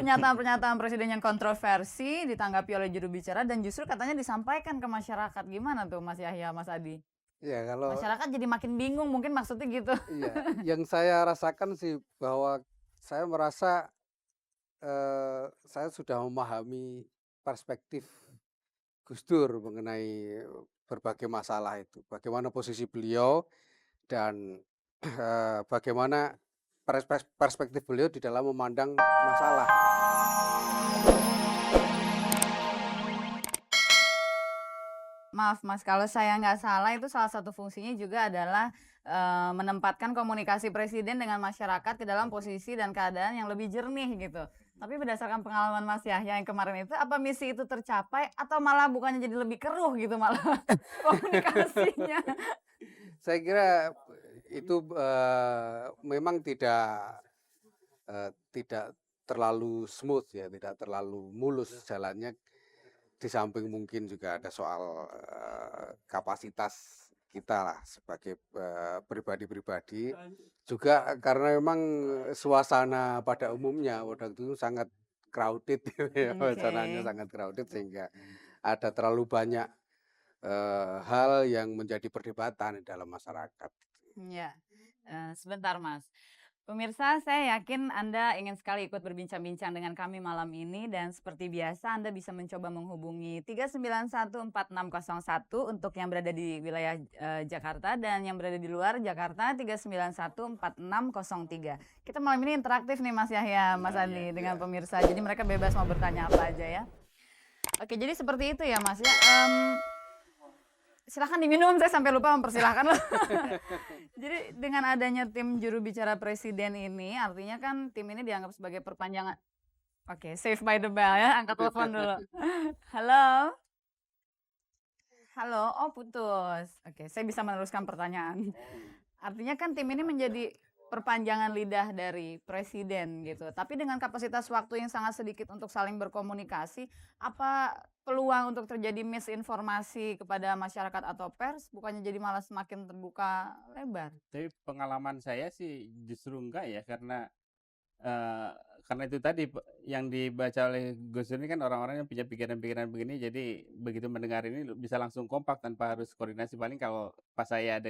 pernyataan-pernyataan presiden yang kontroversi ditanggapi oleh juru bicara dan justru katanya disampaikan ke masyarakat. Gimana tuh Mas Yahya, Mas Adi? Ya kalau Masyarakat jadi makin bingung mungkin maksudnya gitu. iya, yang saya rasakan sih bahwa saya merasa saya sudah memahami perspektif Gus Dur mengenai berbagai masalah itu. Bagaimana posisi beliau dan bagaimana perspektif beliau di dalam memandang masalah. Maaf Mas, kalau saya nggak salah itu salah satu fungsinya juga adalah menempatkan komunikasi presiden dengan masyarakat ke dalam posisi dan keadaan yang lebih jernih gitu. Tapi berdasarkan pengalaman Mas Yahya yang kemarin itu, apa misi itu tercapai atau malah bukannya jadi lebih keruh gitu malah komunikasinya? Saya kira itu memang tidak terlalu smooth ya, tidak terlalu mulus jalannya. Di samping mungkin juga ada soal kapasitas kita lah sebagai pribadi-pribadi, juga karena memang suasana pada umumnya waktu itu sangat crowded gitu ya, suasananya Oke. sangat crowded sehingga ada terlalu banyak hal yang menjadi perdebatan di dalam masyarakat. Ya, sebentar Mas. Pemirsa, saya yakin Anda ingin sekali ikut berbincang-bincang dengan kami malam ini dan seperti biasa Anda bisa mencoba menghubungi 3914601 untuk yang berada di wilayah Jakarta dan yang berada di luar Jakarta 3914603. Kita malam ini interaktif nih Mas Yahya, Mas Andi dengan pemirsa. Jadi mereka bebas mau bertanya apa aja ya. Oke, jadi seperti itu ya Mas ya. Silahkan diminum, saya sampai lupa mempersilahkan loh. Jadi dengan adanya tim juru bicara presiden ini, artinya kan tim ini dianggap sebagai perpanjangan. Oke, save by the bell ya, angkat telepon dulu. Halo? Halo, oh putus. Oke, saya bisa meneruskan pertanyaan. Artinya kan tim ini menjadi perpanjangan lidah dari presiden gitu. Tapi dengan kapasitas waktu yang sangat sedikit untuk saling berkomunikasi, apa peluang untuk terjadi misinformasi kepada masyarakat atau pers bukannya jadi malah semakin terbuka lebar? Tapi pengalaman saya sih justru enggak ya, karena itu tadi yang dibaca oleh Gus Dur ini kan orang-orang yang punya pikiran-pikiran begini, jadi begitu mendengar ini bisa langsung kompak tanpa harus koordinasi. Paling kalau pas saya ada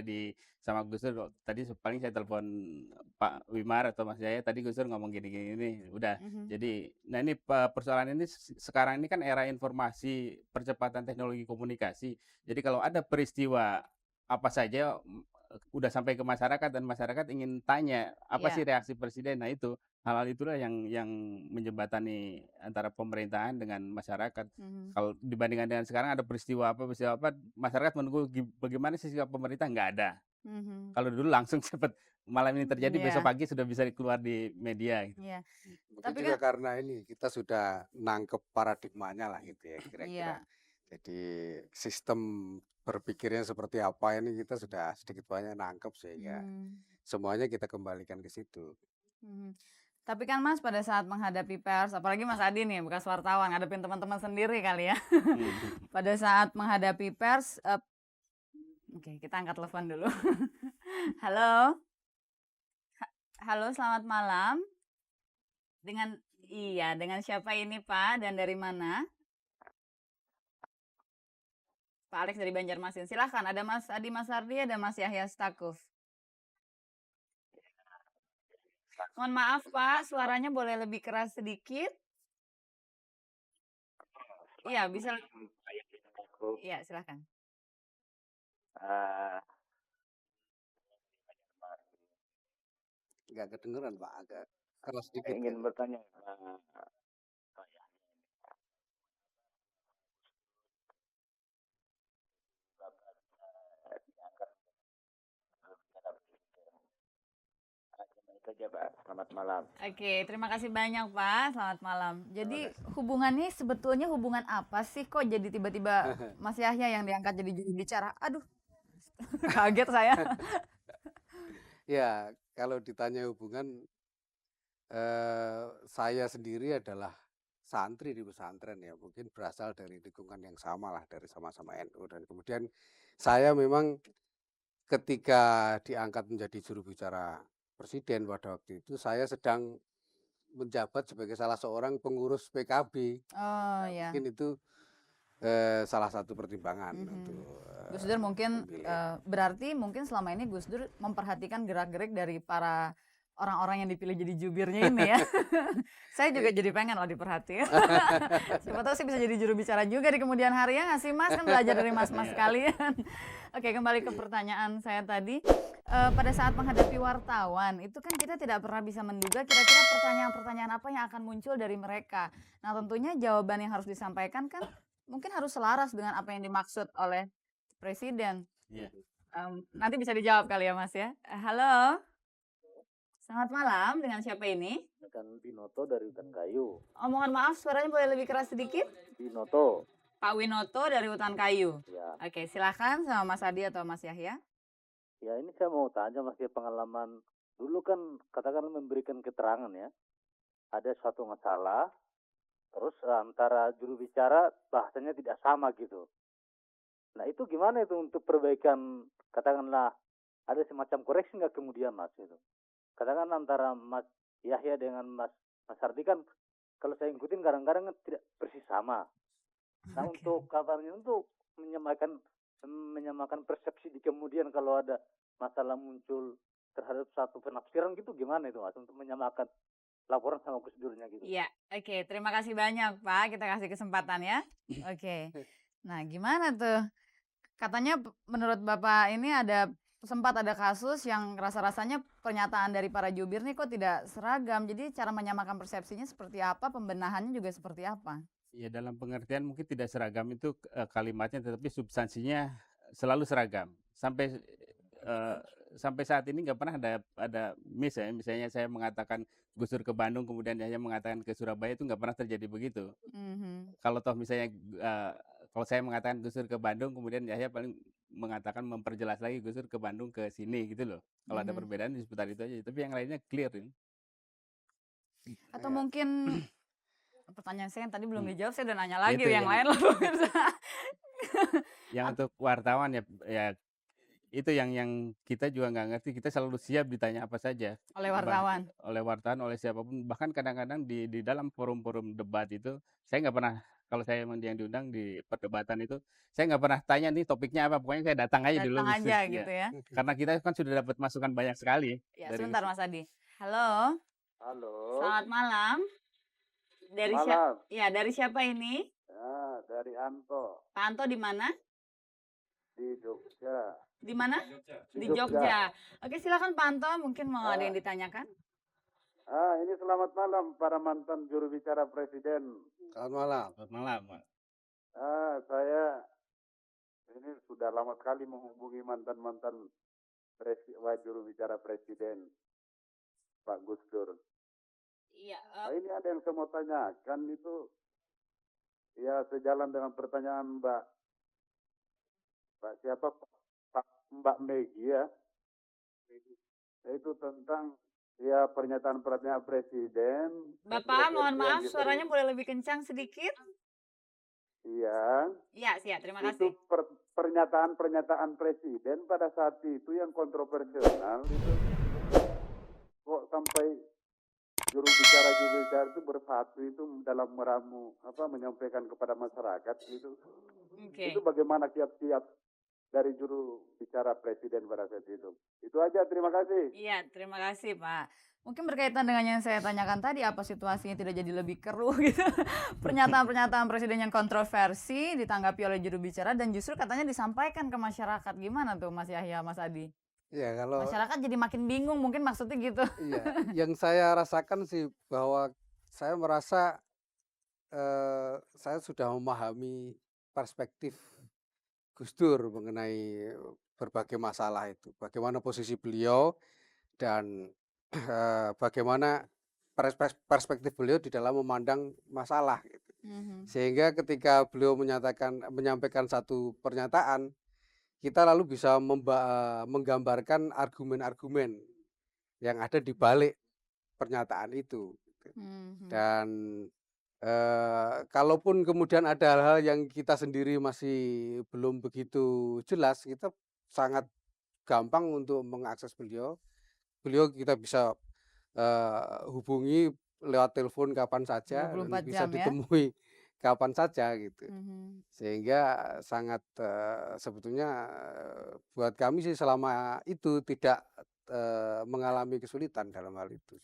sama Gus Dur tadi paling saya telepon Pak Wimar atau Mas Jaya, tadi Gus Dur ngomong gini-gini udah. Jadi nah ini persoalan ini sekarang ini kan era informasi, percepatan teknologi komunikasi. Jadi kalau ada peristiwa apa saja udah sampai ke masyarakat dan masyarakat ingin tanya apa sih reaksi presiden. Nah itu hal-hal itulah yang menjembatani antara pemerintahan dengan masyarakat. Kalau dibandingkan dengan sekarang ada peristiwa apa, masyarakat menunggu bagaimana sih sikap pemerintah, nggak ada. Kalau dulu langsung cepat malam ini terjadi, besok pagi sudah bisa keluar di media. Gitu. Mungkin juga karena ini kita sudah nangkep paradigmanya lah gitu ya kira-kira. Jadi sistem berpikirnya seperti apa ini kita sudah sedikit banyak nangkep sehingga semuanya kita kembalikan ke situ. Tapi kan Mas pada saat menghadapi pers, apalagi Mas Adi nih bekas wartawan, ngadepin teman-teman sendiri kali ya. Pada saat menghadapi pers, oke kita angkat telepon dulu. Halo, halo selamat malam. Dengan siapa ini Pak dan dari mana? Pak Alex dari Banjarmasin. Silahkan, ada Mas Adi Mas Ardi, ada Mas Yahya Stakuf. Mohon maaf Pak, suaranya boleh lebih keras sedikit. Iya, bisa. Iya, silahkan. Nggak kedengeran Pak, agak keras sedikit. Saya ingin bertanya saja Pak, selamat malam. Oke, terima kasih banyak Pak, selamat malam. Jadi hubungannya sebetulnya hubungan apa sih kok jadi tiba-tiba Mas Yahya yang diangkat jadi juru bicara? Aduh, kaget saya. Ya, kalau ditanya hubungan, saya sendiri adalah santri di pesantren ya, mungkin berasal dari lingkungan yang sama lah, dari sama-sama NU. Dan kemudian saya memang ketika diangkat menjadi juru bicara presiden pada waktu itu, saya sedang menjabat sebagai salah seorang pengurus PKB. Oh ya. Mungkin itu salah satu pertimbangan untuk Gus Dur mungkin memilih. berarti mungkin selama ini Gus Dur memperhatikan gerak-gerik dari para orang-orang yang dipilih jadi jubirnya ini ya. Saya juga jadi pengen loh diperhatiin. Siapa tahu sih bisa jadi juru bicara juga di kemudian hari ya nggak sih Mas? Kan belajar dari mas-mas sekalian. Oke, kembali ke pertanyaan saya tadi. Pada saat menghadapi wartawan, itu kan kita tidak pernah bisa menduga kira-kira pertanyaan-pertanyaan apa yang akan muncul dari mereka. Nah, tentunya jawaban yang harus disampaikan kan mungkin harus selaras dengan apa yang dimaksud oleh presiden. Iya. Nanti bisa dijawab kali ya Mas ya. Halo, selamat malam. Dengan siapa ini? Dengan Binoto dari Hutan Kayu. Oh, mohon maaf suaranya boleh lebih keras sedikit? Binoto. Pak Winoto dari Hutan Kayu. Ya. Oke, silakan sama Mas Adi atau Mas Yahya. Ya, ini saya mau tanya Mas, pengalaman dulu kan katakan memberikan keterangan ya. Ada suatu masalah, terus antara juru bicara bahasanya tidak sama gitu. Nah, itu gimana itu untuk perbaikan, katakanlah ada semacam koreksi nggak kemudian Mas itu? Katakan antara Mas Yahya dengan Mas Ardi kan kalau saya ikutin kadang-kadang kan tidak persis sama. Nah, untuk kabarnya untuk menyamakan persepsi di kemudian kalau ada masalah muncul terhadap satu penafsiran gitu gimana itu Mas untuk menyamakan laporan sama Gus Durnya gitu. Iya, oke. Terima kasih banyak Pak. Kita kasih kesempatan ya. Oke. Nah, gimana tuh? Katanya menurut Bapak ini sempat ada kasus yang rasa-rasanya pernyataan dari para jubir nih kok tidak seragam. Jadi cara menyamakan persepsinya seperti apa, pembenahannya juga seperti apa? Ya dalam pengertian mungkin tidak seragam itu kalimatnya, tetapi substansinya selalu seragam. Sampai saat ini nggak pernah ada miss ya. Misalnya saya mengatakan Gus Dur ke Bandung, kemudian Yahya mengatakan ke Surabaya, itu nggak pernah terjadi begitu. Kalau toh misalnya kalau saya mengatakan Gus Dur ke Bandung, kemudian Yahya paling mengatakan memperjelas lagi Gus Dur ke Bandung ke sini gitu loh. Kalau ada perbedaan di seputar itu aja. Tapi yang lainnya clear ini. Atau mungkin pertanyaan saya yang tadi belum dijawab, saya udah nanya lagi Itu yang lain loh pemirsa. Yang untuk wartawan ya itu yang kita juga nggak ngerti. Kita selalu siap ditanya apa saja Oleh wartawan. oleh wartawan, oleh siapapun. Bahkan kadang-kadang di dalam forum-forum debat itu saya nggak pernah, kalau saya yang diundang di perdebatan itu, saya nggak pernah tanya nih topiknya apa. Pokoknya saya datang aja dulu. Datang aja gitu ya. Karena kita kan sudah dapat masukan banyak sekali. Ya, sebentar Mas Adi. Halo. Halo. Selamat malam. Dari Malam. dari siapa ini? Ya, dari Anto Pak Anto di mana? di Jogja. Di mana? Di Jogja. Jogja. Oke, silakan Pak Anto, mungkin mau ada yang ditanyakan. Ini selamat malam para mantan juru bicara presiden. Selamat malam. Selamat malam, Pak. Saya ini sudah lama sekali menghubungi mantan-mantan juru bicara presiden Pak Gus Dur. Iya. Ini ada yang saya mau tanyakan itu, ya sejalan dengan pertanyaan Mbak Megi ya, itu tentang ya pernyataan presiden. Bapak, mohon maaf, suaranya boleh lebih kencang sedikit? Iya. Iya, siap. Terima Itu kasih. pernyataan presiden pada saat itu yang kontroversial itu kok sampai juru bicara itu bersatu itu dalam menyampaikan kepada masyarakat itu. Oke. Itu bagaimana kiat-kiat dari juru bicara presiden pada saat itu. Itu aja, terima kasih. Iya, terima kasih Pak. Mungkin berkaitan dengan yang saya tanyakan tadi, apa situasinya tidak jadi lebih keruh gitu. Pernyataan-pernyataan presiden yang kontroversi ditanggapi oleh juru bicara dan justru katanya disampaikan ke masyarakat. Gimana tuh Mas Yahya, Mas Adi? Ya kalau Masyarakat jadi makin bingung, mungkin maksudnya gitu. iya, yang saya rasakan sih bahwa saya merasa saya sudah memahami perspektif Gus Dur mengenai berbagai masalah itu, bagaimana posisi beliau dan bagaimana perspektif beliau di dalam memandang masalah gitu. Sehingga ketika beliau menyampaikan satu pernyataan, kita lalu bisa menggambarkan argumen-argumen yang ada di balik pernyataan itu. Dan kalaupun kemudian ada hal-hal yang kita sendiri masih belum begitu jelas, kita sangat gampang untuk mengakses beliau. Beliau kita bisa hubungi lewat telepon kapan saja, 24 bisa jam ya. ditemui kapan saja gitu. Mhm. Sehingga sangat sebetulnya buat kami sih selama itu tidak mengalami kesulitan dalam hal itu.